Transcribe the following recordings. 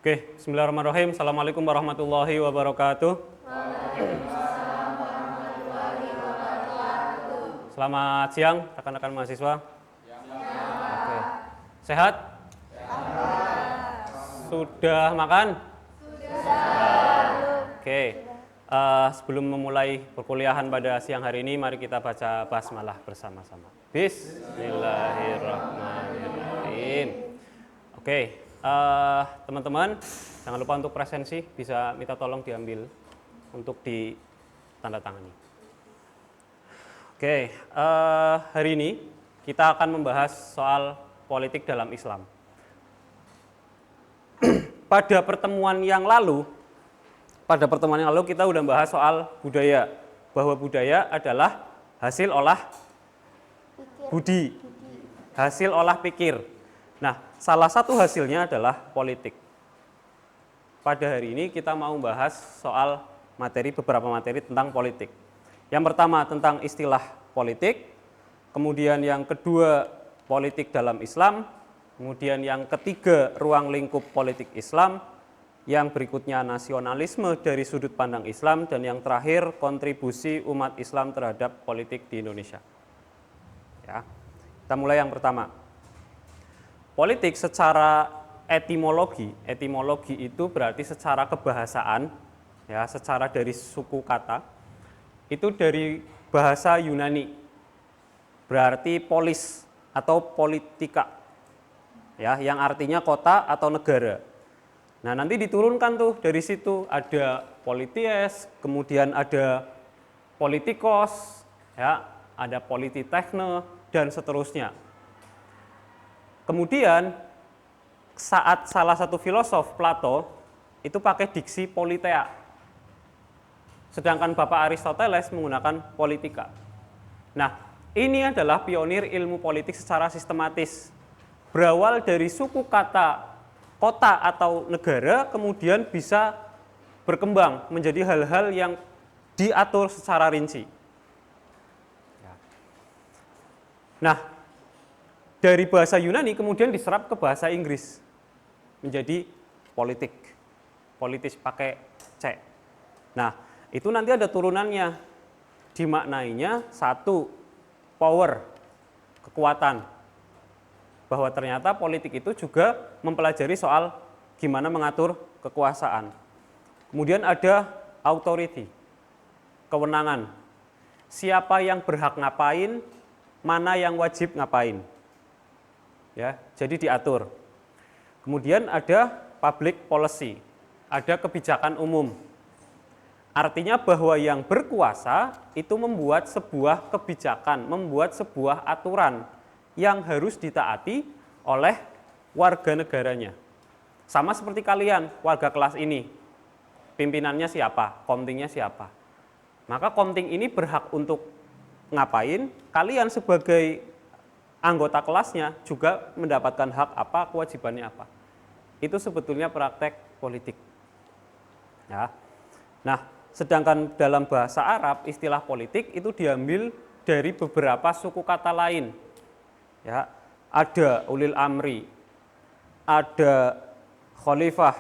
Oke, bismillahirrahmanirrahim. Assalamualaikum warahmatullahi wabarakatuh. Selamat siang, rekan-rekan mahasiswa. Oke. Sehat? Sudah makan? Oke. Sebelum memulai perkuliahan pada siang hari ini, mari kita baca basmalah bersama-sama. Bismillahirrahmanirrahim. Oke. Teman-teman, jangan lupa untuk presensi, bisa minta tolong diambil untuk ditandatangani. Oke, hari ini kita akan membahas soal politik dalam Islam. Pada pertemuan yang lalu kita sudah membahas soal budaya, bahwa budaya adalah hasil olah budi, hasil olah pikir. Nah, salah satu hasilnya adalah politik. Pada hari ini kita mau membahas soal beberapa materi tentang politik. Yang pertama tentang istilah politik, kemudian yang kedua politik dalam Islam, kemudian yang ketiga ruang lingkup politik Islam, yang berikutnya nasionalisme dari sudut pandang Islam, dan yang terakhir kontribusi umat Islam terhadap politik di Indonesia. Ya, kita mulai yang pertama. Politik secara etimologi itu berarti secara kebahasaan, ya, secara dari suku kata, itu dari bahasa Yunani, berarti polis atau politika, ya, yang artinya kota atau negara. Nah, nanti diturunkan tuh dari situ ada polities, kemudian ada politikos, ya, ada polititekne dan seterusnya. Kemudian saat salah satu filosof Plato itu pakai diksi politeia, sedangkan Bapak Aristoteles menggunakan politika. Nah, ini adalah pionir ilmu politik secara sistematis, berawal dari suku kata kota atau negara, kemudian bisa berkembang menjadi hal-hal yang diatur secara rinci. Nah, dari bahasa Yunani kemudian diserap ke bahasa Inggris menjadi politik, politis pakai C. Nah, itu nanti ada turunannya, dimaknainya satu, power, kekuatan, bahwa ternyata politik itu juga mempelajari soal gimana mengatur kekuasaan. Kemudian ada authority, kewenangan, siapa yang berhak ngapain, mana yang wajib ngapain. Ya, jadi diatur. Kemudian ada public policy, ada kebijakan umum. Artinya bahwa yang berkuasa itu membuat sebuah kebijakan, membuat sebuah aturan yang harus ditaati oleh warga negaranya. Sama seperti kalian, warga kelas ini. Pimpinannya siapa? Komtingnya siapa? Maka komting ini berhak untuk ngapain? Kalian sebagai anggota kelasnya juga mendapatkan hak apa, kewajibannya apa. Itu sebetulnya praktek politik. Ya. Nah, sedangkan dalam bahasa Arab istilah politik itu diambil dari beberapa suku kata lain. Ya, ada ulil amri, ada khalifah,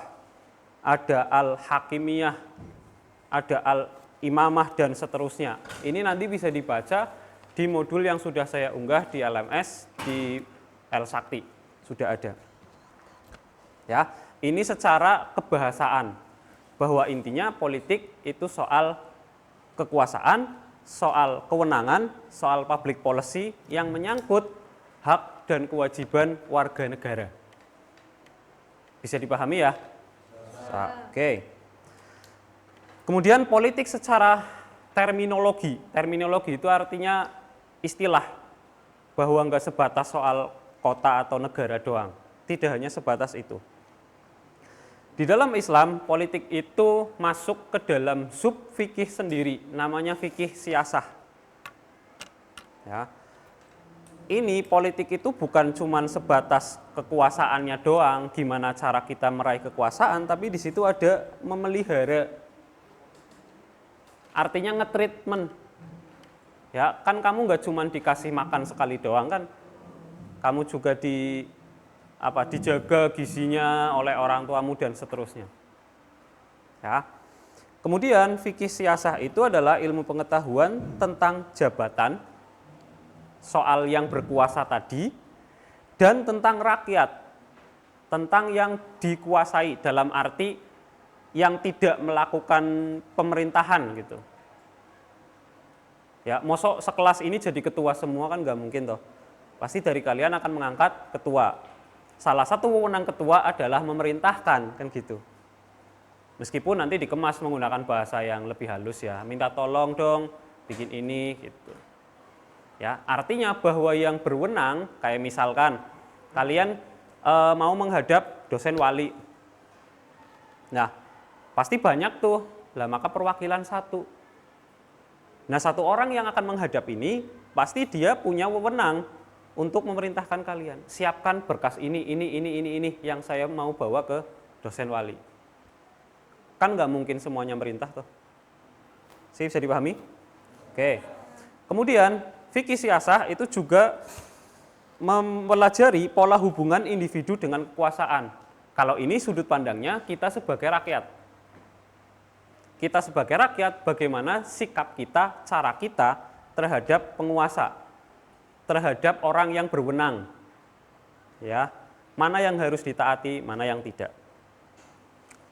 ada al-hakimiyah, ada al-imamah dan seterusnya. Ini nanti bisa dibaca di modul yang sudah saya unggah di LMS, di L-Sakti, sudah ada. Ya, ini secara kebahasaan, bahwa intinya politik itu soal kekuasaan, soal kewenangan, soal public policy yang menyangkut hak dan kewajiban warga negara. Bisa dipahami ya? Oke. Kemudian politik secara terminologi. Terminologi itu artinya istilah, bahwa enggak sebatas soal kota atau negara doang. Tidak hanya sebatas itu. Di dalam Islam, politik itu masuk ke dalam sub fikih sendiri, namanya fikih siasah. Ya. Ini politik itu bukan cuma sebatas kekuasaannya doang, gimana cara kita meraih kekuasaan, tapi di situ ada memelihara. Artinya nge-treatment. Ya, kan kamu nggak cuma dikasih makan sekali doang kan, kamu juga dijaga gizinya oleh orang tuamu dan seterusnya. Ya. Kemudian fikih siasah itu adalah ilmu pengetahuan tentang jabatan, soal yang berkuasa tadi, dan tentang rakyat, tentang yang dikuasai dalam arti yang tidak melakukan pemerintahan gitu. Ya, mosok sekelas ini jadi ketua semua kan nggak mungkin toh. Pasti dari kalian akan mengangkat ketua. Salah satu wewenang ketua adalah memerintahkan kan gitu. Meskipun nanti dikemas menggunakan bahasa yang lebih halus ya, minta tolong dong, bikin ini gitu. Ya, artinya bahwa yang berwenang kayak misalkan kalian mau menghadap dosen wali. Nah, pasti banyak tuh. Lah maka perwakilan satu. Nah, satu orang yang akan menghadap ini pasti dia punya wewenang untuk memerintahkan kalian. Siapkan berkas ini yang saya mau bawa ke dosen wali. Kan nggak mungkin semuanya merintah tuh. Bisa dipahami? Oke. Kemudian fikih siasah itu juga mempelajari pola hubungan individu dengan kekuasaan. Kalau ini sudut pandangnya kita sebagai rakyat. Kita sebagai rakyat bagaimana sikap kita, cara kita terhadap penguasa, terhadap orang yang berwenang. Ya, mana yang harus ditaati, mana yang tidak.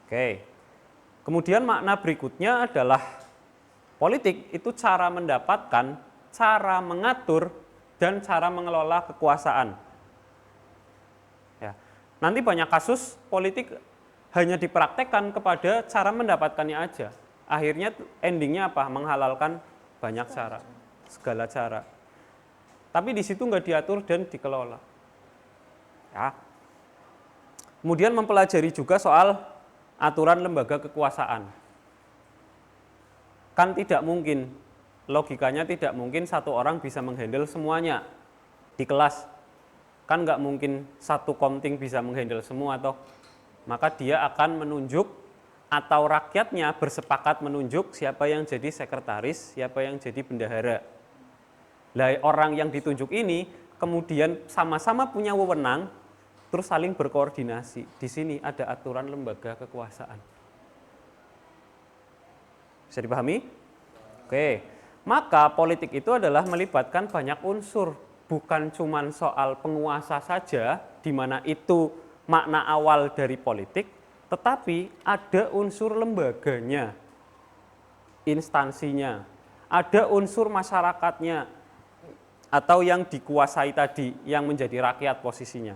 Oke. Kemudian makna berikutnya adalah politik itu cara mendapatkan, cara mengatur, dan cara mengelola kekuasaan. Ya. Nanti banyak kasus politik hanya dipraktekkan kepada cara mendapatkannya aja. Akhirnya endingnya apa? Menghalalkan banyak cara, segala cara. Tapi di situ nggak diatur dan dikelola. Ya. Kemudian mempelajari juga soal aturan lembaga kekuasaan. Kan tidak mungkin, logikanya tidak mungkin satu orang bisa menghandle semuanya di kelas. Kan nggak mungkin satu komting bisa menghandle semua toh. Maka dia akan menunjuk atau rakyatnya bersepakat menunjuk siapa yang jadi sekretaris, siapa yang jadi bendahara. Lah orang yang ditunjuk ini kemudian sama-sama punya wewenang, terus saling berkoordinasi. Di sini ada aturan lembaga kekuasaan. Bisa dipahami? Oke. Maka politik itu adalah melibatkan banyak unsur, bukan cuma soal penguasa saja, di mana itu makna awal dari politik, tetapi ada unsur lembaganya, instansinya, ada unsur masyarakatnya, atau yang dikuasai tadi, yang menjadi rakyat posisinya.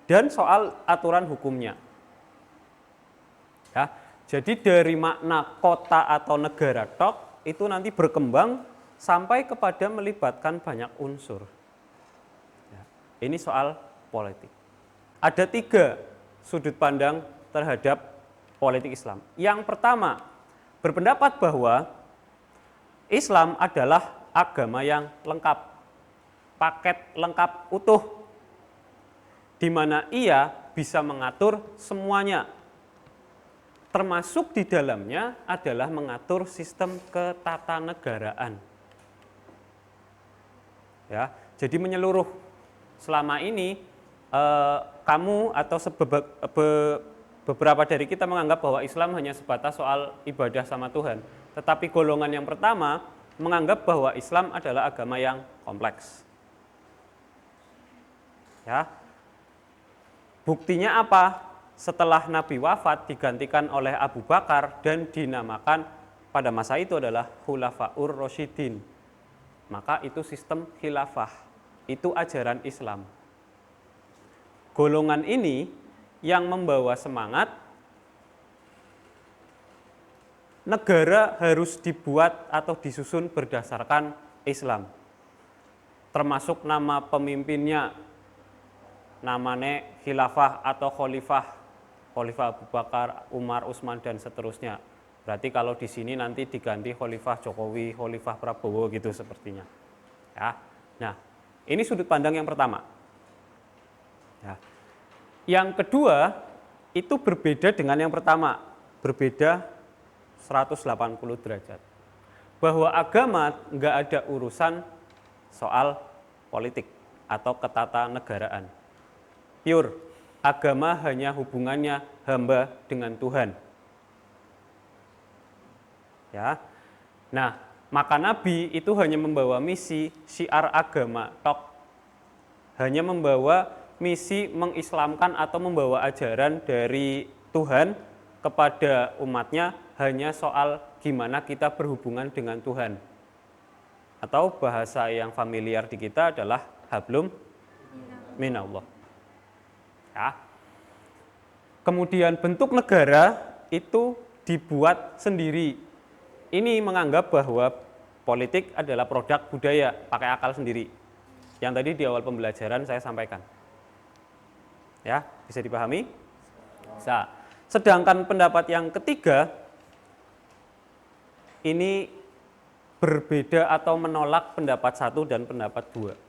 Dan soal aturan hukumnya. Ya, jadi dari makna kota atau negara tok itu nanti berkembang sampai kepada melibatkan banyak unsur. Ya, ini soal politik. Ada 3 sudut pandang terhadap politik Islam. Yang pertama, berpendapat bahwa Islam adalah agama yang lengkap, paket lengkap utuh, di mana ia bisa mengatur semuanya, termasuk di dalamnya adalah mengatur sistem ketatanegaraan. Ya, jadi menyeluruh. Selama ini kamu atau beberapa dari kita menganggap bahwa Islam hanya sebatas soal ibadah sama Tuhan, tetapi golongan yang pertama menganggap bahwa Islam adalah agama yang kompleks. Ya. Buktinya apa? Setelah Nabi wafat digantikan oleh Abu Bakar dan dinamakan pada masa itu adalah Khulafaur Rasyidin. Maka itu sistem khilafah, itu ajaran Islam. Golongan ini yang membawa semangat negara harus dibuat atau disusun berdasarkan Islam. Termasuk nama pemimpinnya, namanya khilafah atau khalifah, khalifah Abu Bakar, Umar, Utsman dan seterusnya. Berarti kalau di sini nanti diganti khalifah Jokowi, khalifah Prabowo gitu sepertinya. Ya. Nah, ini sudut pandang yang pertama. Ya. Yang kedua itu berbeda dengan yang pertama, berbeda 180 derajat. Bahwa agama nggak ada urusan soal politik atau ketatanegaraan. pure. Agama hanya hubungannya hamba dengan Tuhan. Ya. Nah, maka Nabi itu hanya membawa misi syiar agama tok. Hanya membawa misi mengislamkan atau membawa ajaran dari Tuhan kepada umatnya, hanya soal gimana kita berhubungan dengan Tuhan. Atau bahasa yang familiar di kita adalah hablum minallah. Ya. Kemudian bentuk negara itu dibuat sendiri. Ini menganggap bahwa politik adalah produk budaya, pakai akal sendiri. Yang tadi di awal pembelajaran saya sampaikan. Ya, bisa dipahami? Bisa. Sedangkan pendapat yang ketiga ini berbeda atau menolak pendapat 1 dan pendapat 2.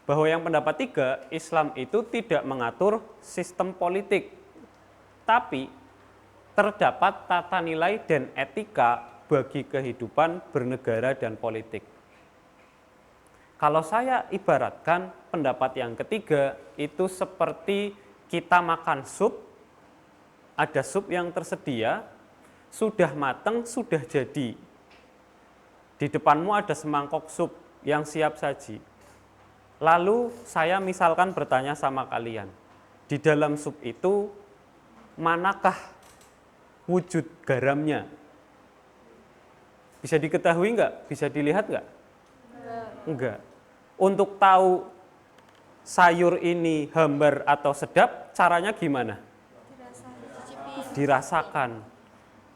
Bahwa yang pendapat 3, Islam itu tidak mengatur sistem politik, tapi terdapat tata nilai dan etika bagi kehidupan bernegara dan politik. Kalau saya ibaratkan pendapat yang ketiga itu seperti kita makan sup, ada sup yang tersedia, sudah matang, sudah jadi. Di depanmu ada semangkok sup yang siap saji. Lalu saya misalkan bertanya sama kalian, di dalam sup itu manakah wujud garamnya? Bisa diketahui enggak? Bisa dilihat enggak? Enggak. Untuk tahu sayur ini hambar atau sedap, caranya gimana? Dirasakan.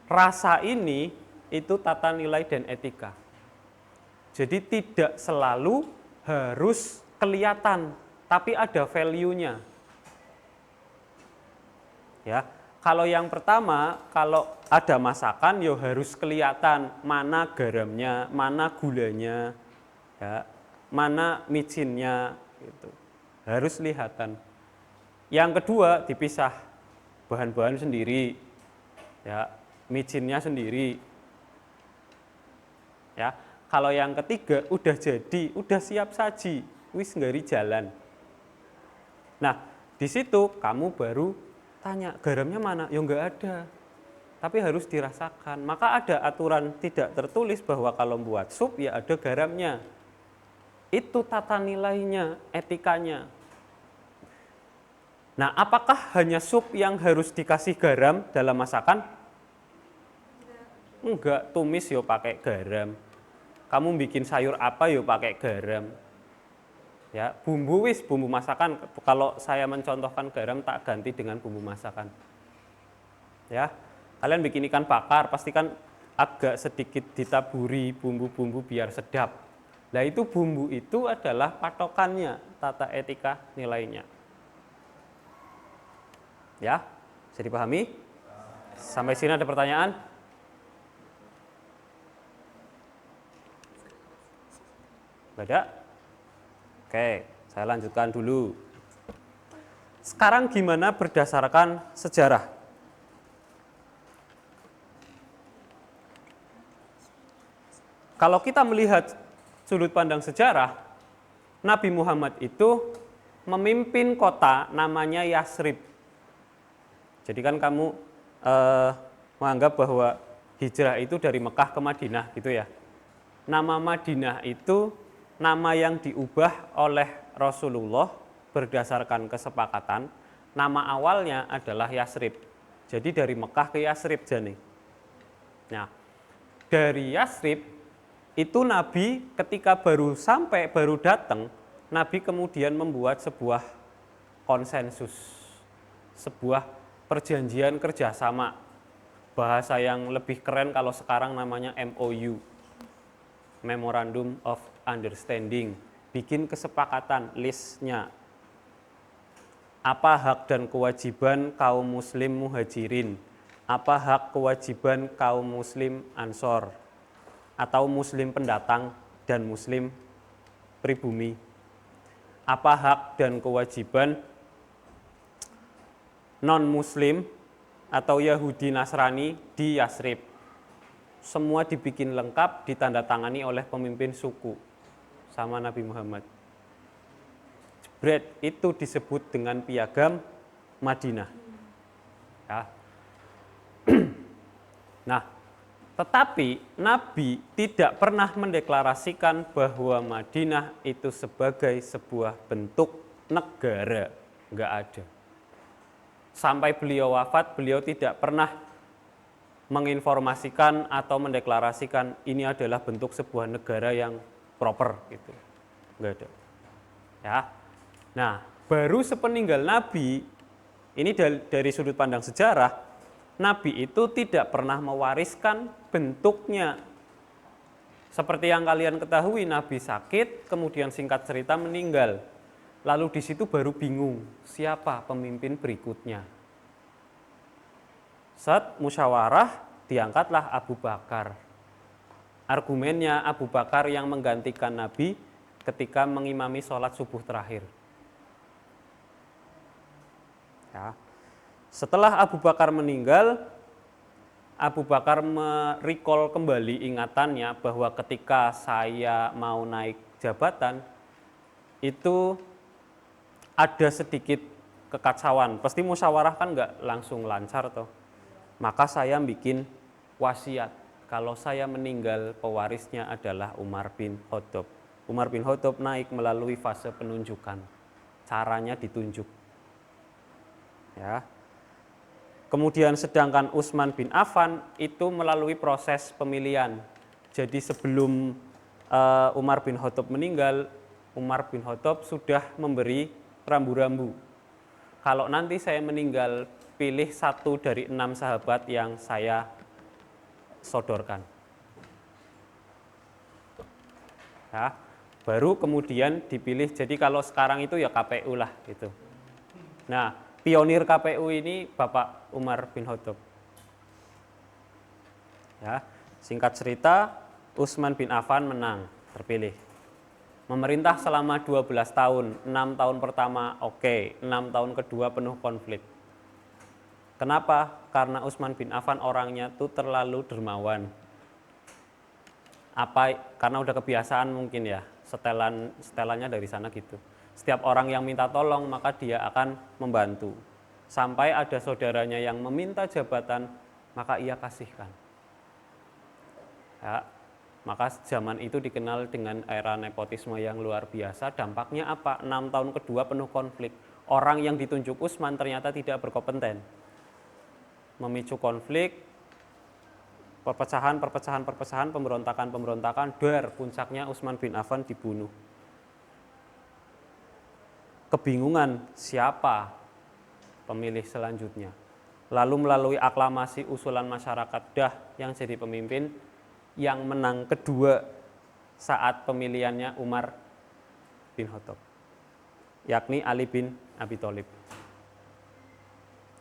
Rasa ini itu tata nilai dan etika. Jadi tidak selalu harus kelihatan, tapi ada value-nya. Ya, kalau yang pertama, kalau ada masakan, ya harus kelihatan mana garamnya, mana gulanya, ya, mana micinnya, gitu. Harus lihatan. Yang kedua dipisah, bahan-bahan sendiri, ya, micinnya sendiri. Ya, kalau yang ketiga udah jadi, udah siap saji, wis nggari jalan. Nah, di situ kamu baru tanya, garamnya mana? Ya enggak ada. Tapi harus dirasakan. Maka ada aturan tidak tertulis bahwa kalau buat sup ya ada garamnya. Itu tata nilainya, etikanya. Nah, apakah hanya sup yang harus dikasih garam dalam masakan? Enggak, tumis yo pakai garam. Kamu bikin sayur apa yo pakai garam. Ya, bumbu masakan. Kalau saya mencontohkan garam tak ganti dengan bumbu masakan. Ya, kalian bikin ikan bakar pastikan agak sedikit ditaburi bumbu-bumbu biar sedap. Nah, itu bumbu itu adalah patokannya, tata etika nilainya. Ya, bisa dipahami? Sampai sini ada pertanyaan? Ada? Oke, saya lanjutkan dulu. Sekarang gimana berdasarkan sejarah? Kalau kita melihat sudut pandang sejarah, Nabi Muhammad itu memimpin kota namanya Yasrib. Jadi kan kamu menganggap bahwa hijrah itu dari Mekah ke Madinah gitu ya. Nama Madinah itu nama yang diubah oleh Rasulullah berdasarkan kesepakatan. Nama awalnya adalah Yasrib. Jadi dari Mekah ke Yasrib jane. Nah, dari Yasrib itu Nabi ketika baru sampai, baru datang, Nabi kemudian membuat sebuah konsensus, sebuah perjanjian kerjasama. Bahasa yang lebih keren kalau sekarang namanya MOU, Memorandum of Understanding. Bikin kesepakatan, listnya. Apa hak dan kewajiban kaum muslim muhajirin? Apa hak kewajiban kaum muslim ansor? Atau muslim pendatang dan muslim pribumi? Apa hak dan kewajiban non-muslim atau Yahudi Nasrani di Yasrib? Semua dibikin lengkap, ditandatangani oleh pemimpin suku sama Nabi Muhammad. bread itu disebut dengan piagam Madinah. Ya. Nah, tetapi Nabi tidak pernah mendeklarasikan bahwa Madinah itu sebagai sebuah bentuk negara, enggak ada. Sampai beliau wafat, beliau tidak pernah menginformasikan atau mendeklarasikan ini adalah bentuk sebuah negara yang proper gitu. Enggak ada. Ya. Nah, baru sepeninggal Nabi, ini dari sudut pandang sejarah, Nabi itu tidak pernah mewariskan bentuknya. Seperti yang kalian ketahui, Nabi sakit, kemudian singkat cerita meninggal. Lalu di situ baru bingung, siapa pemimpin berikutnya. Saat musyawarah, diangkatlah Abu Bakar. Argumennya Abu Bakar yang menggantikan Nabi ketika mengimami sholat subuh terakhir. Ya. Setelah Abu Bakar meninggal, Abu Bakar merecall kembali ingatannya bahwa ketika saya mau naik jabatan, itu ada sedikit kekacauan. Pasti musyawarah kan nggak langsung lancar toh. Maka saya bikin wasiat, kalau saya meninggal pewarisnya adalah Umar bin Khattab. Umar bin Khattab naik melalui fase penunjukan, caranya ditunjuk. Ya. Kemudian sedangkan Utsman bin Affan itu melalui proses pemilihan. Jadi sebelum Umar bin Khattab meninggal, Umar bin Khattab sudah memberi rambu-rambu. Kalau nanti saya meninggal, pilih 1 dari 6 sahabat yang saya sodorkan. Ya, baru kemudian dipilih. Jadi kalau sekarang itu ya KPU lah gitu. Nah, pionir KPU ini Bapak Umar bin Khattab. Ya, singkat cerita, Utsman bin Affan menang, terpilih. Memerintah selama 12 tahun, 6 tahun pertama oke, 6 tahun kedua penuh konflik. Kenapa? Karena Utsman bin Affan orangnya tuh terlalu dermawan. Karena udah kebiasaan mungkin ya, setelannya dari sana gitu. Setiap orang yang minta tolong maka dia akan membantu. Sampai ada saudaranya yang meminta jabatan, maka ia kasihkan. Ya, maka zaman itu dikenal dengan era nepotisme yang luar biasa. Dampaknya apa? 6 tahun kedua penuh konflik. Orang yang ditunjuk Utsman ternyata tidak berkompeten. Memicu konflik, perpecahan, pemberontakan, puncaknya Utsman bin Affan dibunuh. Kebingungan siapa pemilih selanjutnya. Lalu melalui aklamasi usulan masyarakat, dah yang jadi pemimpin, yang menang kedua saat pemilihannya Umar bin Khattab, yakni Ali bin Abi Thalib.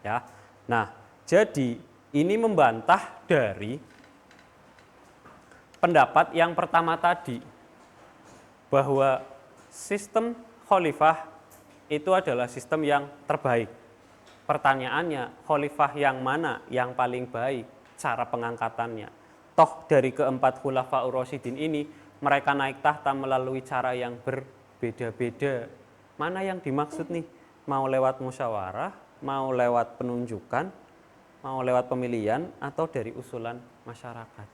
Ya, nah jadi ini membantah dari pendapat yang pertama tadi bahwa sistem khalifah itu adalah sistem yang terbaik. Pertanyaannya, khalifah yang mana yang paling baik cara pengangkatannya? Toh dari keempat khulafaur rasyidin ini, mereka naik tahta melalui cara yang berbeda-beda. Mana yang dimaksud nih? Mau lewat musyawarah, mau lewat penunjukan, mau lewat pemilihan, atau dari usulan masyarakat?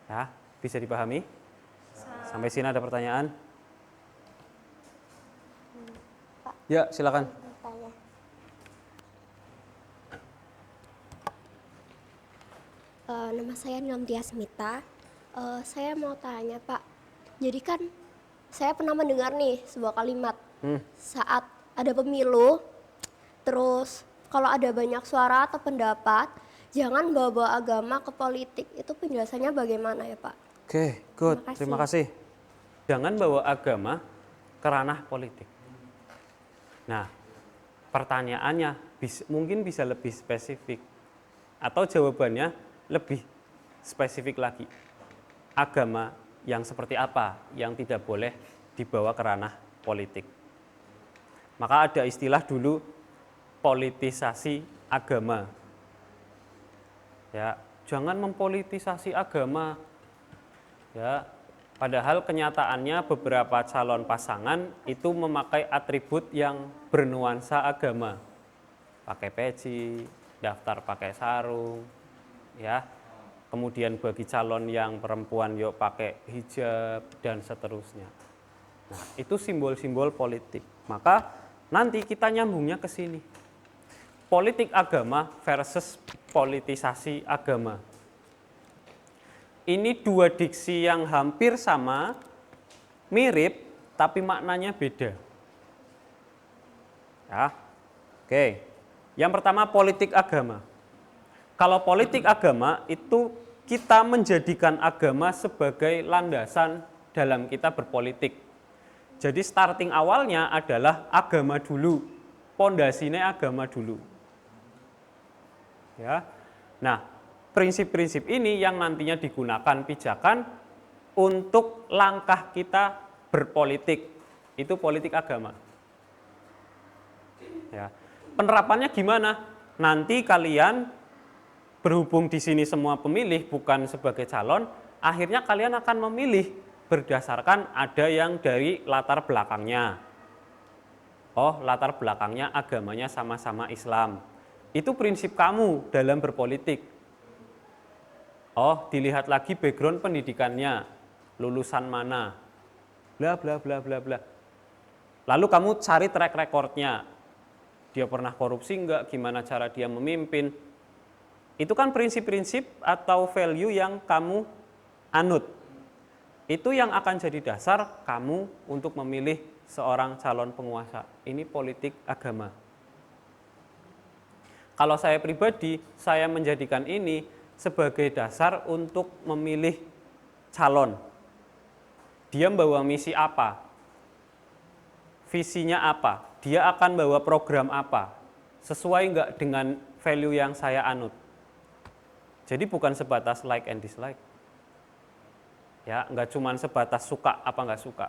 Ya, bisa dipahami? Sampai sini ada pertanyaan? Ya, silakan. Nama saya Namtia Smita. Saya mau tanya Pak, jadi kan saya pernah mendengar nih sebuah kalimat saat ada pemilu, terus kalau ada banyak suara atau pendapat, jangan bawa agama ke politik. Itu penjelasannya bagaimana ya Pak? Oke, good. Terima kasih. Jangan bawa agama ke ranah politik. Nah, pertanyaannya mungkin bisa lebih spesifik. Atau jawabannya lebih spesifik lagi. Agama yang seperti apa yang tidak boleh dibawa ke ranah politik. Maka ada istilah dulu politisasi agama. Ya, jangan mempolitisasi agama. Ya, Padahal kenyataannya beberapa calon pasangan itu memakai atribut yang bernuansa agama. Pakai peci, daftar pakai sarung, ya. Kemudian bagi calon yang perempuan yuk pakai hijab dan seterusnya. Nah, itu simbol-simbol politik. Maka nanti kita nyambungnya ke sini. Politik agama versus politisasi agama. Ini dua diksi yang hampir sama, mirip, tapi maknanya beda. Ya. Oke. Yang pertama politik agama. Kalau politik agama itu kita menjadikan agama sebagai landasan dalam kita berpolitik. Jadi starting awalnya adalah agama dulu, pondasinya agama dulu. Ya. Nah, prinsip-prinsip ini yang nantinya digunakan pijakan untuk langkah kita berpolitik. Itu politik agama. Ya. Penerapannya gimana? Nanti kalian berhubung di sini semua pemilih bukan sebagai calon, akhirnya kalian akan memilih berdasarkan ada yang dari latar belakangnya. Oh, latar belakangnya agamanya sama-sama Islam. Itu prinsip kamu dalam berpolitik. Oh, dilihat lagi background pendidikannya, lulusan mana, bla bla bla bla bla. Lalu kamu cari track recordnya, dia pernah korupsi enggak, gimana cara dia memimpin. Itu kan prinsip-prinsip atau value yang kamu anut. Itu yang akan jadi dasar kamu untuk memilih seorang calon penguasa. Ini politik agama. Kalau saya pribadi, saya menjadikan ini sebagai dasar untuk memilih calon. Dia membawa misi apa? Visinya apa? Dia akan bawa program apa? Sesuai enggak dengan value yang saya anut? Jadi bukan sebatas like and dislike. Ya, enggak cuma sebatas suka apa enggak suka.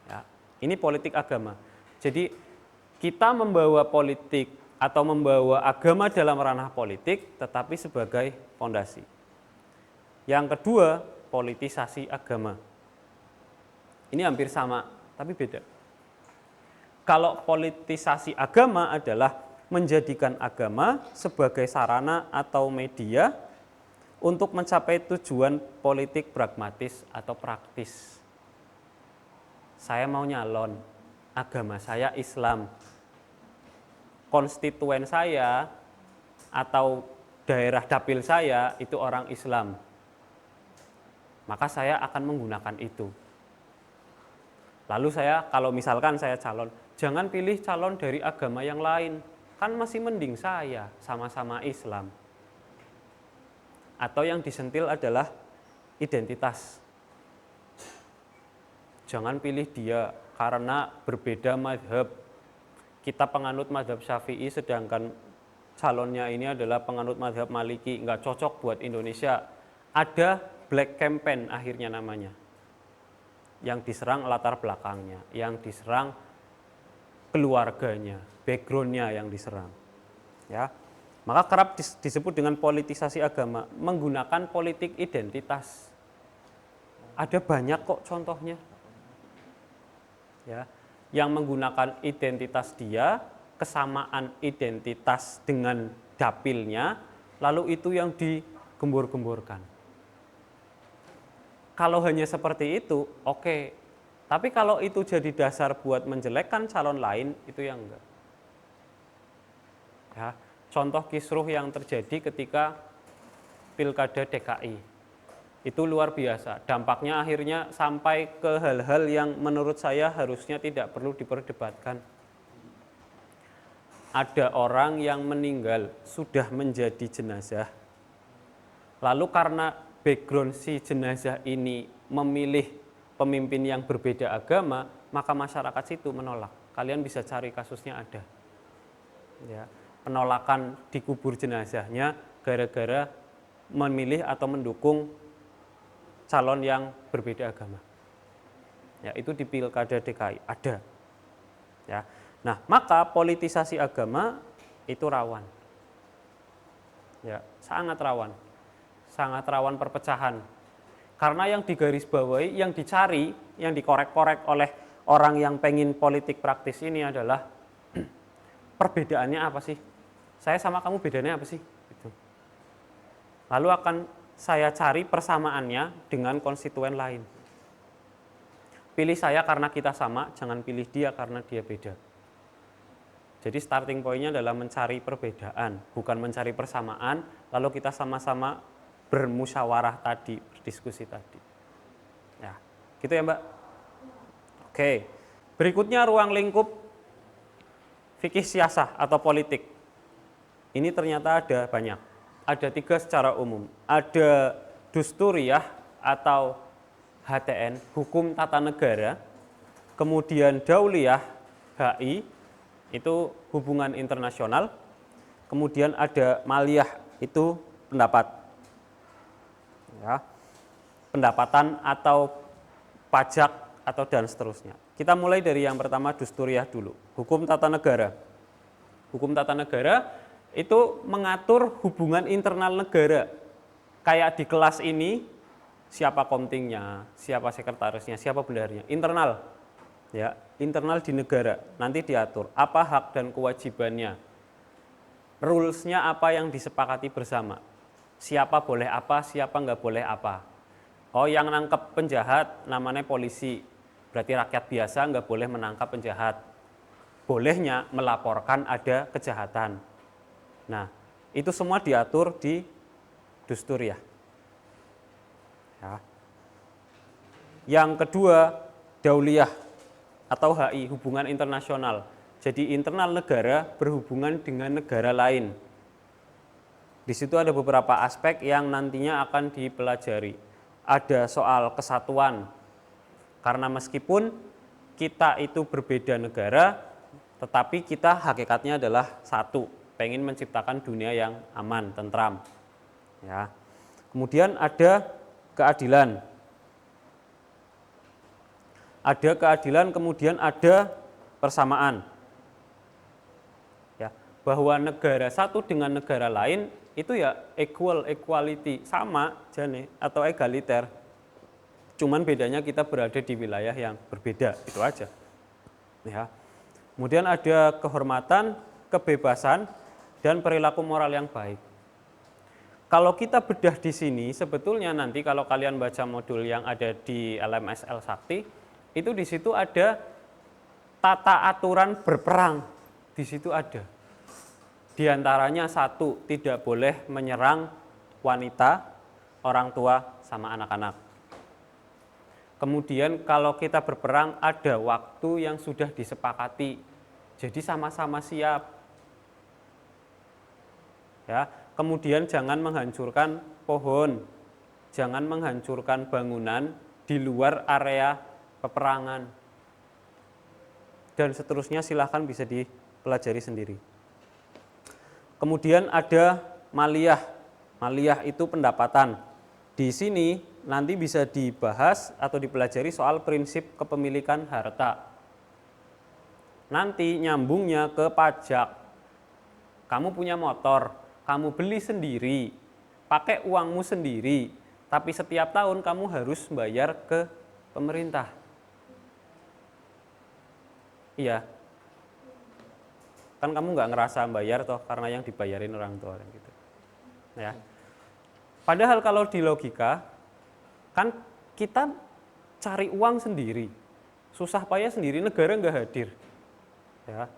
Ya, ini politik agama. Jadi kita membawa politik atau membawa agama dalam ranah politik tetapi sebagai fondasi. Yang kedua, politisasi agama. Ini hampir sama, tapi beda. Kalau politisasi agama adalah menjadikan agama sebagai sarana atau media untuk mencapai tujuan politik pragmatis atau praktis. Saya mau nyalon, agama saya Islam. Konstituen saya atau daerah dapil saya itu orang Islam. Maka saya akan menggunakan itu. Lalu saya, kalau misalkan saya calon, jangan pilih calon dari agama yang lain. Kan masih mending saya, sama-sama Islam. Atau yang disentil adalah identitas. Jangan pilih dia karena berbeda mazhab. Kita penganut mazhab Syafi'i sedangkan calonnya ini adalah penganut mazhab Maliki. Nggak cocok buat Indonesia. Ada black campaign akhirnya namanya. Yang diserang latar belakangnya, yang diserang keluarganya, backgroundnya yang diserang. Ya, maka kerap disebut dengan politisasi agama, menggunakan politik identitas. Ada banyak kok contohnya. Ya, yang menggunakan identitas dia, kesamaan identitas dengan dapilnya, lalu itu yang digembur-gemburkan. Kalau hanya seperti itu, oke. Tapi kalau itu jadi dasar buat menjelekkan calon lain, itu yang enggak. Ya, contoh kisruh yang terjadi ketika Pilkada DKI. Itu luar biasa. Dampaknya akhirnya sampai ke hal-hal yang menurut saya harusnya tidak perlu diperdebatkan. Ada orang yang meninggal sudah menjadi jenazah. Lalu karena background si jenazah ini memilih pemimpin yang berbeda agama, maka masyarakat situ menolak. Kalian bisa cari kasusnya ada. Ya, penolakan dikubur jenazahnya gara-gara memilih atau mendukung calon yang berbeda agama. Ya, itu di Pilkada DKI ada. Ya. Nah, maka politisasi agama itu rawan. Ya, sangat rawan perpecahan. Karena yang digarisbawahi, yang dicari, yang dikorek-korek oleh orang yang pengen politik praktis ini adalah perbedaannya apa sih? Saya sama kamu bedanya apa sih? Gitu. Lalu akan saya cari persamaannya dengan konstituen lain. Pilih saya karena kita sama, jangan pilih dia karena dia beda. Jadi starting point-nya adalah mencari perbedaan, bukan mencari persamaan, lalu kita sama-sama bermusyawarah tadi, berdiskusi tadi. Ya, gitu ya Mbak. Oke, berikutnya ruang lingkup fikih siasah atau politik. Ini ternyata ada banyak. Ada 3 secara umum. Ada Dusturiyah atau HTN, Hukum Tata Negara. Kemudian Dauliyah, HI, itu hubungan internasional. Kemudian ada Maliyah, itu pendapat. Ya, pendapatan atau pajak atau dan seterusnya. Kita mulai dari yang pertama Dusturiyah dulu, hukum tata negara. Hukum tata negara itu mengatur hubungan internal negara. Kayak di kelas ini, siapa komtingnya, siapa sekretarisnya, siapa bendaharnya, internal. Ya, internal di negara, nanti diatur apa hak dan kewajibannya. Rules-nya apa yang disepakati bersama. Siapa boleh apa, siapa nggak boleh apa. Oh, yang nangkep penjahat namanya polisi, berarti rakyat biasa nggak boleh menangkap penjahat. Bolehnya melaporkan ada kejahatan. Nah, itu semua diatur di Dusturiyah. Ya. Yang kedua, Dauliyah atau HI, hubungan internasional. Jadi internal negara berhubungan dengan negara lain. Di situ ada beberapa aspek yang nantinya akan dipelajari. Ada soal kesatuan, karena meskipun kita itu berbeda negara, tetapi kita hakikatnya adalah satu, pengen menciptakan dunia yang aman, tentram. Ya. Kemudian ada keadilan. Ada keadilan, kemudian ada persamaan. Ya, bahwa negara satu dengan negara lain itu ya equality, sama jane atau egaliter. Cuman bedanya kita berada di wilayah yang berbeda, itu aja. Ya. Kemudian ada kehormatan, kebebasan, dan perilaku moral yang baik. Kalau kita bedah di sini, sebetulnya nanti kalau kalian baca modul yang ada di LMSL Sakti, itu di situ ada tata aturan berperang, di situ ada. Di antaranya satu, tidak boleh menyerang wanita, orang tua, sama anak-anak. Kemudian kalau kita berperang ada waktu yang sudah disepakati, jadi sama-sama siap. Ya, kemudian jangan menghancurkan pohon, jangan menghancurkan bangunan di luar area peperangan. Dan seterusnya silahkan bisa dipelajari sendiri. Kemudian ada maliyah. Maliyah itu pendapatan. Di sini nanti bisa dibahas atau dipelajari soal prinsip kepemilikan harta. Nanti nyambungnya ke pajak. Kamu punya motor, kamu beli sendiri, pakai uangmu sendiri, tapi setiap tahun kamu harus bayar ke pemerintah. Iya. Kan kamu nggak ngerasa bayar toh karena yang dibayarin orang tua gitu. Ya. Padahal kalau di logika kan kita cari uang sendiri, susah payah sendiri, negara nggak hadir. Ya.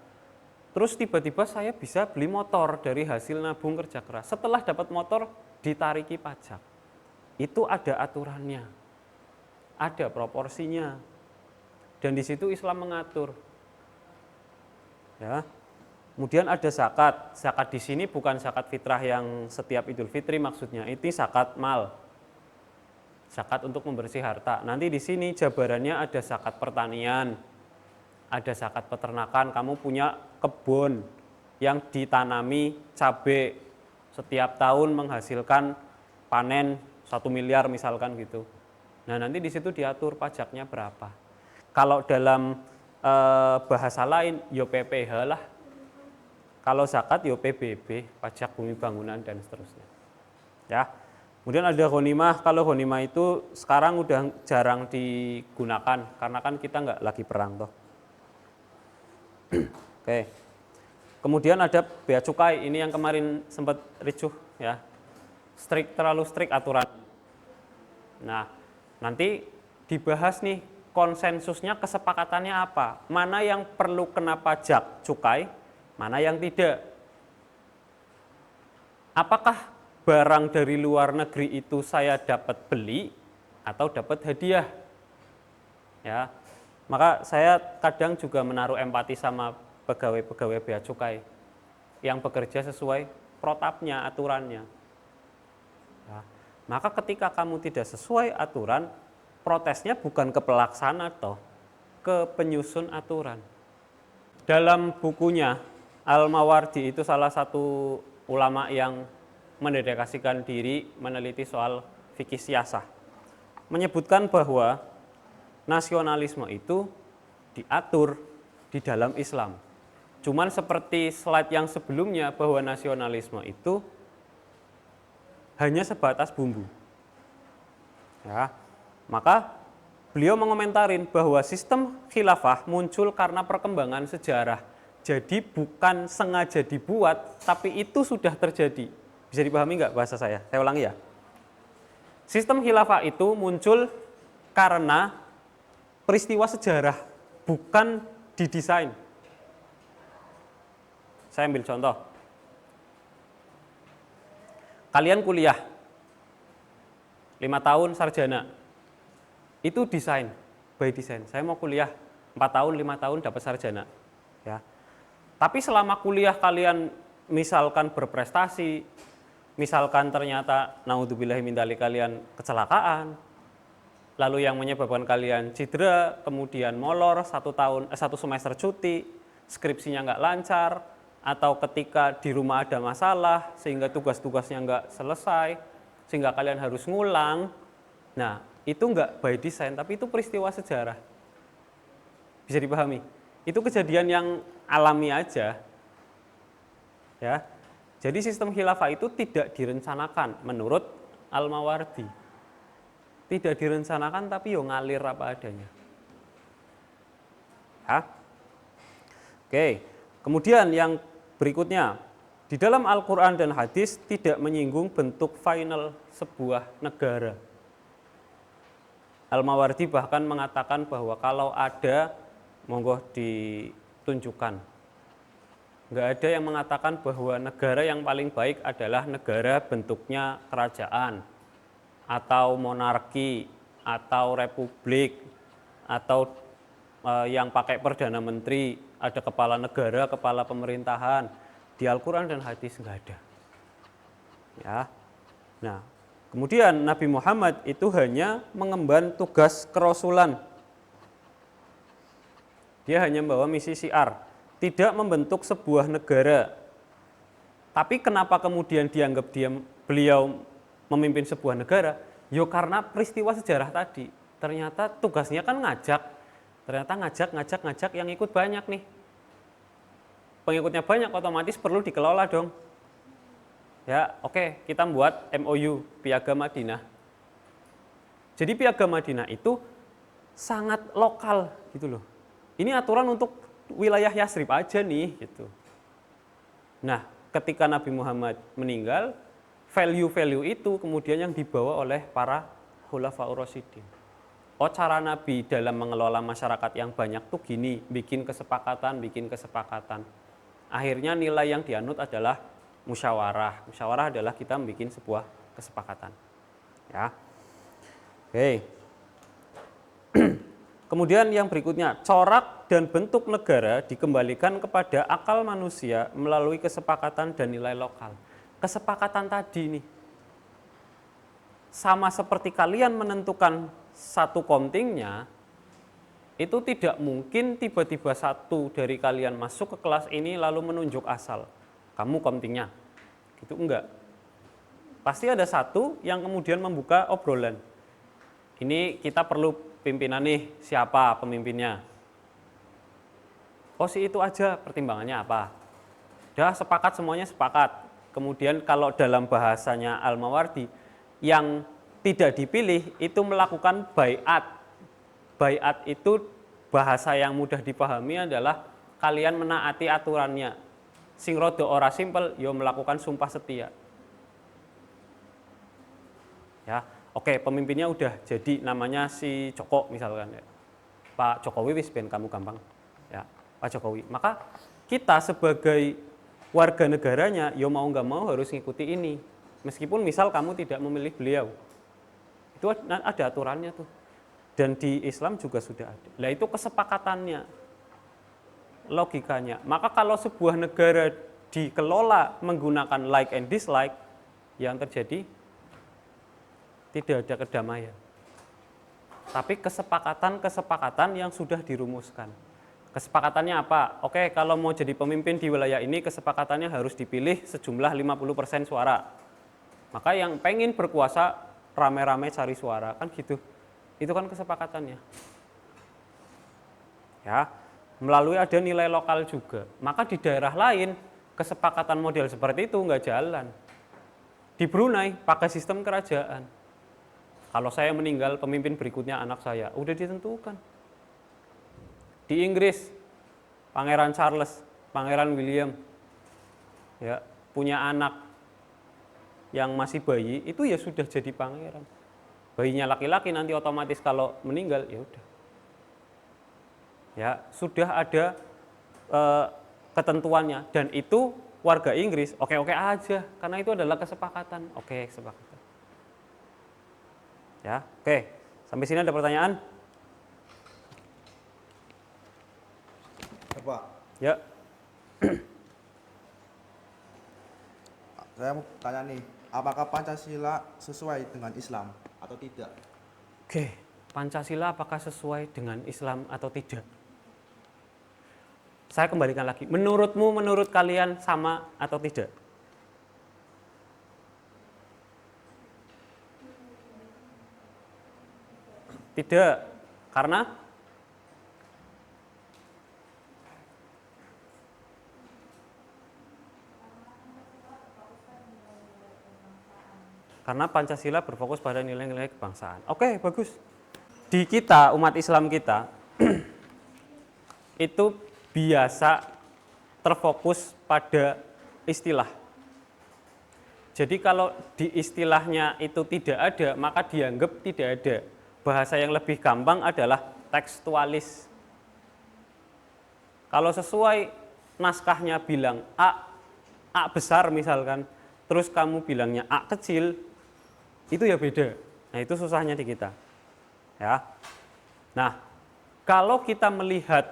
Terus tiba-tiba saya bisa beli motor dari hasil nabung kerja keras. Setelah dapat motor ditariki pajak. Itu ada aturannya, ada proporsinya, dan di situ Islam mengatur. Ya. Kemudian ada zakat. Zakat di sini bukan zakat fitrah yang setiap Idul Fitri maksudnya. Ini zakat mal. Zakat untuk membersih harta. Nanti di sini jabarannya ada zakat pertanian, ada zakat peternakan. Kamu punya kebun yang ditanami cabai, setiap tahun menghasilkan panen 1 miliar misalkan gitu. Nah, nanti di situ diatur pajaknya berapa. Kalau dalam bahasa lain, yo PPH lah. Kalau zakat yo PBB, pajak bumi bangunan dan seterusnya. Ya, Kemudian ada ghanimah. Kalau ghanimah itu sekarang udah jarang digunakan karena kan kita nggak lagi perang toh. Oke. Kemudian ada bea cukai. Ini yang kemarin sempat ricuh ya. Terlalu strict aturan. Nah, nanti dibahas nih konsensusnya, kesepakatannya apa? Mana yang perlu kena pajak cukai, mana yang tidak? Apakah barang dari luar negeri itu saya dapat beli atau dapat hadiah? Ya, maka saya kadang juga menaruh empati sama pegawai-pegawai bea cukai yang bekerja sesuai protapnya, aturannya. Ya, maka ketika kamu tidak sesuai aturan, protesnya bukan ke pelaksana toh, ke penyusun aturan. Dalam bukunya, Al-Mawardi itu salah satu ulama yang mendedikasikan diri meneliti soal fikih siasah. Menyebutkan bahwa nasionalisme itu diatur di dalam Islam. Cuman seperti slide yang sebelumnya bahwa nasionalisme itu hanya sebatas bumbu. Ya, maka beliau menkomentarin bahwa sistem khilafah muncul karena perkembangan sejarah. Jadi bukan sengaja dibuat, tapi itu sudah terjadi. Bisa dipahami nggak bahasa saya? Saya ulangi ya. Sistem khilafah itu muncul karena peristiwa sejarah, bukan didesain. Saya ambil contoh. Kalian kuliah 5 tahun sarjana, itu desain, by design. Saya mau kuliah 4 tahun, 5 tahun dapat sarjana. Ya. Tapi selama kuliah kalian misalkan berprestasi, misalkan ternyata naudzubillahi min dzalik kalian kecelakaan, lalu yang menyebabkan kalian cedera, kemudian molor 1 semester cuti, skripsinya nggak lancar, atau ketika di rumah ada masalah sehingga tugas-tugasnya nggak selesai, sehingga kalian harus ngulang. Nah, itu nggak by design, tapi itu peristiwa sejarah. Bisa dipahami? Itu kejadian yang alami aja. Ya. Jadi sistem khilafah itu tidak direncanakan menurut Al-Mawardi. Tidak direncanakan tapi yo ngalir apa adanya. Ya. Oke. Kemudian yang berikutnya, di dalam Al-Quran dan hadis tidak menyinggung bentuk final sebuah negara. Al-Mawardi bahkan mengatakan bahwa kalau ada, monggo ditunjukkan. Enggak ada yang mengatakan bahwa negara yang paling baik adalah negara bentuknya kerajaan, atau monarki, atau republik, atau yang pakai perdana menteri, ada kepala negara, kepala pemerintahan. Di Al-Quran dan hadis enggak ada. Ya. Nah, kemudian Nabi Muhammad itu hanya mengemban tugas kerasulan. Dia hanya membawa misi syiar, tidak membentuk sebuah negara. Tapi kenapa kemudian dianggap beliau memimpin sebuah negara? Yo karena peristiwa sejarah tadi. Ternyata tugasnya kan ngajak. Ternyata ngajak yang ikut banyak nih. Pengikutnya banyak, otomatis perlu dikelola dong. Ya, oke, kita buat MOU, Piagam Madinah. Jadi Piagam Madinah itu sangat lokal gitu loh. Ini aturan untuk wilayah Yasrib aja nih gitu. Nah, ketika Nabi Muhammad meninggal, value-value itu kemudian yang dibawa oleh para Khulafaur Rasyidin. Oh, cara Nabi dalam mengelola masyarakat yang banyak tuh gini, bikin kesepakatan. Akhirnya nilai yang dianut adalah musyawarah. Musyawarah adalah kita bikin sebuah kesepakatan. Ya. Oke. Kemudian yang berikutnya, corak dan bentuk negara dikembalikan kepada akal manusia melalui kesepakatan dan nilai lokal. Kesepakatan tadi nih, sama seperti kalian menentukan satu komtingnya, itu tidak mungkin tiba-tiba satu dari kalian masuk ke kelas ini lalu menunjuk asal, kamu komtingnya, gitu enggak. Pasti ada satu yang kemudian membuka obrolan. Ini kita perlu pimpinan nih, siapa pemimpinnya? Oh si itu aja, pertimbangannya apa? Udah sepakat, semuanya sepakat. Kemudian kalau dalam bahasanya Al-Mawardi, yang tidak dipilih itu melakukan baiat. Baiat itu bahasa yang mudah dipahami adalah kalian menaati aturannya. Sing rada ora simpel yo melakukan sumpah setia. Ya, oke, pemimpinnya udah jadi namanya si Joko misalkan ya. Pak Jokowi wis ben kamu gampang. Ya, Pak Jokowi. Maka kita sebagai warga negaranya yo mau nggak mau harus ngikuti ini. Meskipun misal kamu tidak memilih beliau. Itu ada aturannya tuh. Dan di Islam juga sudah ada. Nah itu kesepakatannya, logikanya. Maka kalau sebuah negara dikelola menggunakan like and dislike, yang terjadi tidak ada kedamaian. Tapi kesepakatan-kesepakatan yang sudah dirumuskan. Kesepakatannya apa? Oke, kalau mau jadi pemimpin di wilayah ini, kesepakatannya harus dipilih sejumlah 50% suara. Maka yang pengen berkuasa rame-rame cari suara, kan gitu. Itu kan kesepakatannya. Ya, melalui ada nilai lokal juga. Maka di daerah lain kesepakatan model seperti itu nggak jalan. Di Brunei pakai sistem kerajaan. Kalau saya meninggal, pemimpin berikutnya anak saya, udah ditentukan. Di Inggris, Pangeran Charles, Pangeran William, ya punya anak yang masih bayi, itu ya sudah jadi pangeran. Bayinya laki-laki nanti otomatis kalau meninggal ya udah. Ya, sudah ada ketentuannya dan itu warga Inggris oke-oke aja karena itu adalah kesepakatan. Oke, kesepakatan. Ya, oke. Sampai sini ada pertanyaan? Pak. Ya. Saya mau tanya nih, apakah Pancasila sesuai dengan Islam atau tidak? Oke, Pancasila apakah sesuai dengan Islam atau tidak? Saya kembalikan lagi. Menurut kalian sama atau tidak? Tidak, karena Pancasila berfokus pada nilai-nilai kebangsaan. Oke, bagus. Di kita, umat Islam kita, itu biasa terfokus pada istilah. Jadi kalau di istilahnya itu tidak ada, maka dianggap tidak ada. Bahasa yang lebih gampang adalah tekstualis. Kalau sesuai naskahnya bilang A besar misalkan, terus kamu bilangnya A kecil, itu ya beda. Nah, itu susahnya di kita. Ya. Nah, kalau kita melihat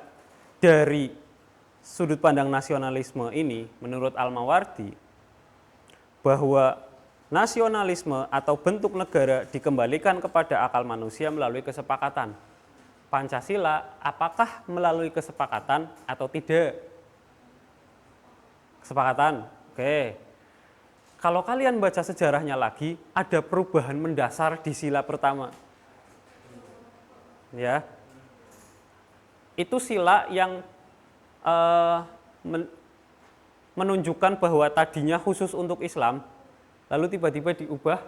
dari sudut pandang nasionalisme ini, menurut Al-Mawardi, bahwa nasionalisme atau bentuk negara dikembalikan kepada akal manusia melalui kesepakatan. Pancasila apakah melalui kesepakatan atau tidak? Kesepakatan. Oke. Kalau kalian baca sejarahnya lagi, ada perubahan mendasar di sila pertama. Ya. Itu sila yang menunjukkan bahwa tadinya khusus untuk Islam, lalu tiba-tiba diubah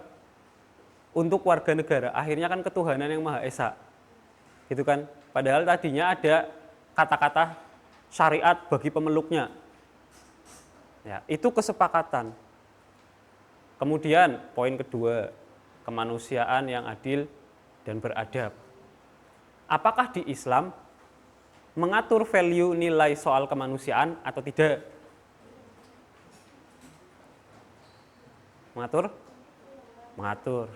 untuk warga negara. Akhirnya kan ketuhanan yang Maha Esa. Gitu kan? Padahal tadinya ada kata-kata syariat bagi pemeluknya. Ya, itu kesepakatan. Kemudian poin kedua, kemanusiaan yang adil dan beradab. Apakah di Islam mengatur value nilai soal kemanusiaan atau tidak? Mengatur? Mengatur.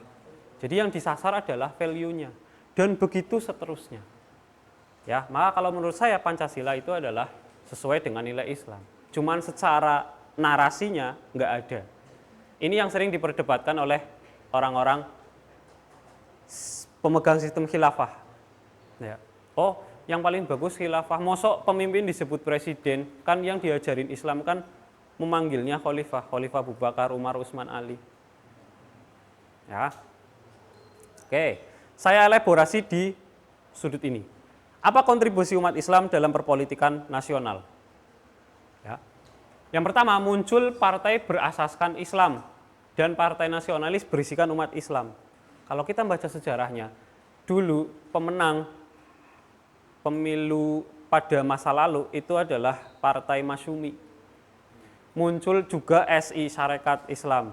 Jadi yang disasar adalah value-nya dan begitu seterusnya. Ya, maka kalau menurut saya Pancasila itu adalah sesuai dengan nilai Islam. Cuman secara narasinya nggak ada. Ini yang sering diperdebatkan oleh orang-orang pemegang sistem khilafah. Ya. Oh, yang paling bagus khilafah. Mosok pemimpin disebut presiden, kan yang diajarin Islam kan memanggilnya khalifah. Khalifah Abu Bakar, Umar, Utsman, Ali. Ya. Oke, saya elaborasi di sudut ini. Apa kontribusi umat Islam dalam perpolitikan nasional? Ya. Yang pertama, muncul partai berasaskan Islam. dan partai nasionalis berisikan umat Islam. Kalau kita baca sejarahnya, dulu pemenang pemilu pada masa lalu itu adalah Partai Masyumi. Muncul juga SI, Sarekat Islam.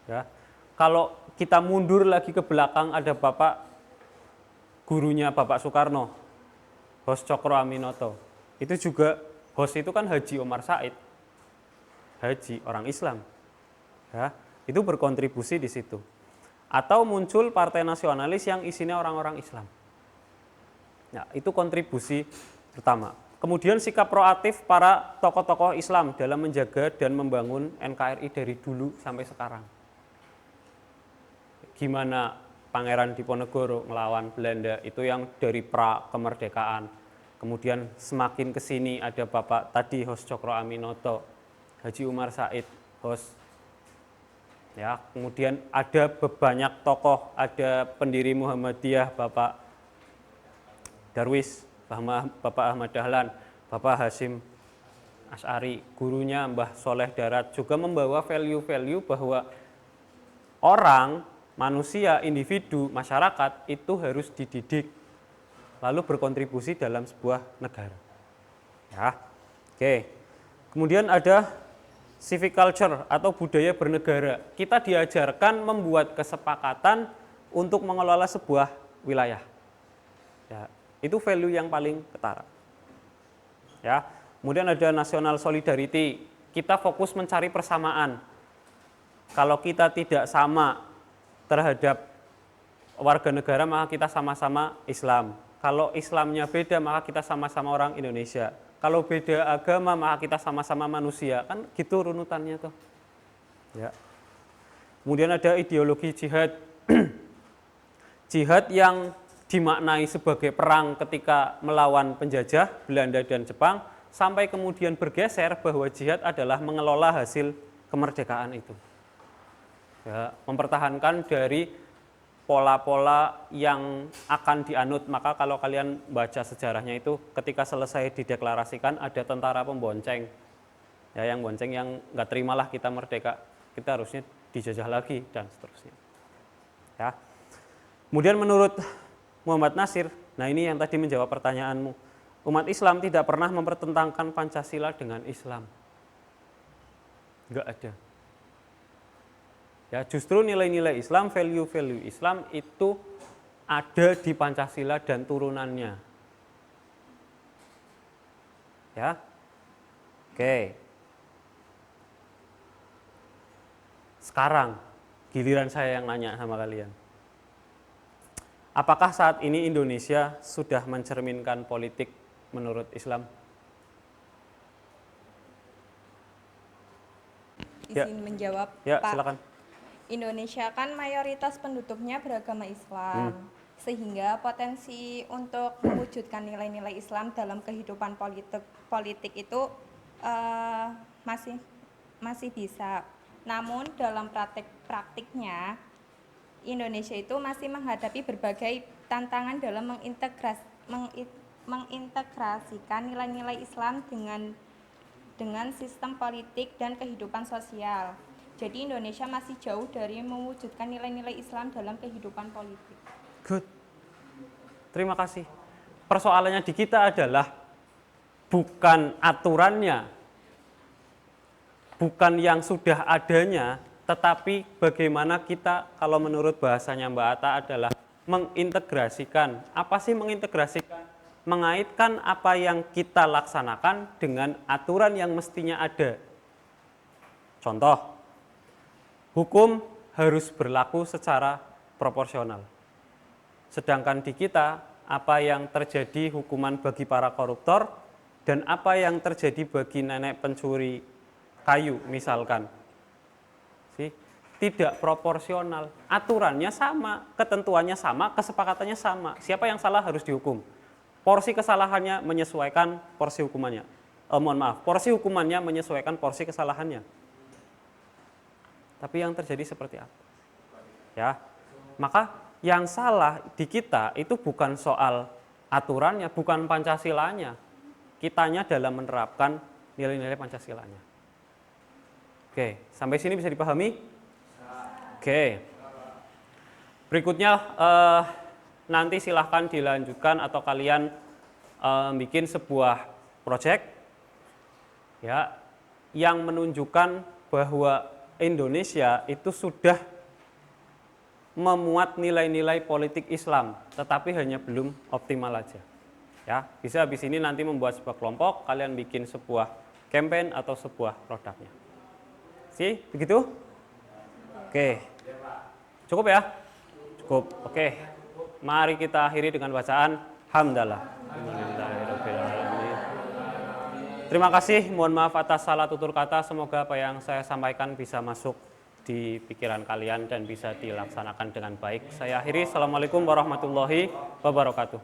Ya. Kalau kita mundur lagi ke belakang, ada bapak gurunya Bapak Soekarno, Hos Cokro Aminoto. Itu juga, Hos itu kan Haji Omar Said, Haji orang Islam. Ya, itu berkontribusi di situ. Atau muncul partai nasionalis yang isinya orang-orang Islam. Ya, itu kontribusi pertama. Kemudian sikap proaktif para tokoh-tokoh Islam dalam menjaga dan membangun NKRI dari dulu sampai sekarang. Gimana Pangeran Diponegoro melawan Belanda, itu yang dari pra kemerdekaan. Kemudian semakin ke sini ada Bapak tadi Hos Cokro Aminoto, Haji Umar Said, Hos. Ya, kemudian ada banyak tokoh, ada pendiri Muhammadiyah Bapak Darwis, Bapak Ahmad Dahlan, Bapak Hasyim Asy'ari, gurunya Mbah Soleh Darat juga membawa value-value bahwa orang, manusia, individu, masyarakat itu harus dididik lalu berkontribusi dalam sebuah negara. Ya. Oke. Kemudian ada civic culture atau budaya bernegara. Kita diajarkan membuat kesepakatan untuk mengelola sebuah wilayah. Ya. Itu value yang paling ketara. Ya. Kemudian ada national solidarity. Kita fokus mencari persamaan. Kalau kita tidak sama terhadap warga negara, maka kita sama-sama Islam. Kalau Islamnya beda, maka kita sama-sama orang Indonesia. Kalau beda agama, maka kita sama-sama manusia. Kan gitu runutannya tuh. Ya. Kemudian ada ideologi jihad. Jihad yang dimaknai sebagai perang ketika melawan penjajah Belanda dan Jepang, sampai kemudian bergeser bahwa jihad adalah mengelola hasil kemerdekaan itu. Ya, mempertahankan dari pola-pola yang akan dianut. Maka kalau kalian baca sejarahnya itu, ketika selesai dideklarasikan ada tentara pembonceng. Ya, yang bonceng yang nggak terimalah kita merdeka, kita harusnya dijajah lagi dan seterusnya. Ya. Kemudian menurut Muhammad Nasir, nah ini yang tadi menjawab pertanyaanmu, umat Islam tidak pernah mempertentangkan Pancasila dengan Islam. Enggak ada. Ya, justru nilai-nilai Islam, value-value Islam itu ada di Pancasila dan turunannya. Ya. Oke. Sekarang giliran saya yang nanya sama kalian. Apakah saat ini Indonesia sudah mencerminkan politik menurut Islam? Izin menjawab, Ya, Pak. silakan. Indonesia kan mayoritas penduduknya beragama Islam, sehingga potensi untuk mewujudkan nilai-nilai Islam dalam kehidupan politik itu masih bisa. Namun dalam praktiknya Indonesia itu masih menghadapi berbagai tantangan dalam mengintegrasikan nilai-nilai Islam dengan sistem politik dan kehidupan sosial. Jadi Indonesia masih jauh dari mewujudkan nilai-nilai Islam dalam kehidupan politik. Good. Terima kasih. Persoalannya di kita adalah bukan aturannya, bukan yang sudah adanya, tetapi bagaimana kita, kalau menurut bahasanya Mbak Atta adalah mengintegrasikan. Apa sih mengintegrasikan? Mengaitkan apa yang kita laksanakan dengan aturan yang mestinya ada. Contoh, hukum harus berlaku secara proporsional. Sedangkan di kita, apa yang terjadi hukuman bagi para koruptor dan apa yang terjadi bagi nenek pencuri kayu misalkan, tidak proporsional. Aturannya sama, ketentuannya sama, kesepakatannya sama. Siapa yang salah harus dihukum. Porsi kesalahannya menyesuaikan porsi hukumannya. Porsi hukumannya menyesuaikan porsi kesalahannya. Tapi yang terjadi seperti apa? Ya, maka yang salah di kita itu bukan soal aturannya, bukan Pancasilanya. Kitanya dalam menerapkan nilai-nilai Pancasilanya. Oke, sampai sini bisa dipahami? Oke. Berikutnya nanti silahkan dilanjutkan atau kalian bikin sebuah project ya yang menunjukkan bahwa Indonesia itu sudah memuat nilai-nilai politik Islam, tetapi hanya belum optimal aja. Ya, bisa habis ini nanti membuat sebuah kelompok, kalian bikin sebuah campaign atau sebuah produknya. Sih, begitu? Oke. Cukup ya? Cukup. Oke. Mari kita akhiri dengan bacaan hamdalah. Alhamdulillahirobbilalamin. Terima kasih, mohon maaf atas salah tutur kata. Semoga apa yang saya sampaikan bisa masuk di pikiran kalian dan bisa dilaksanakan dengan baik. Saya akhiri. Assalamualaikum warahmatullahi wabarakatuh.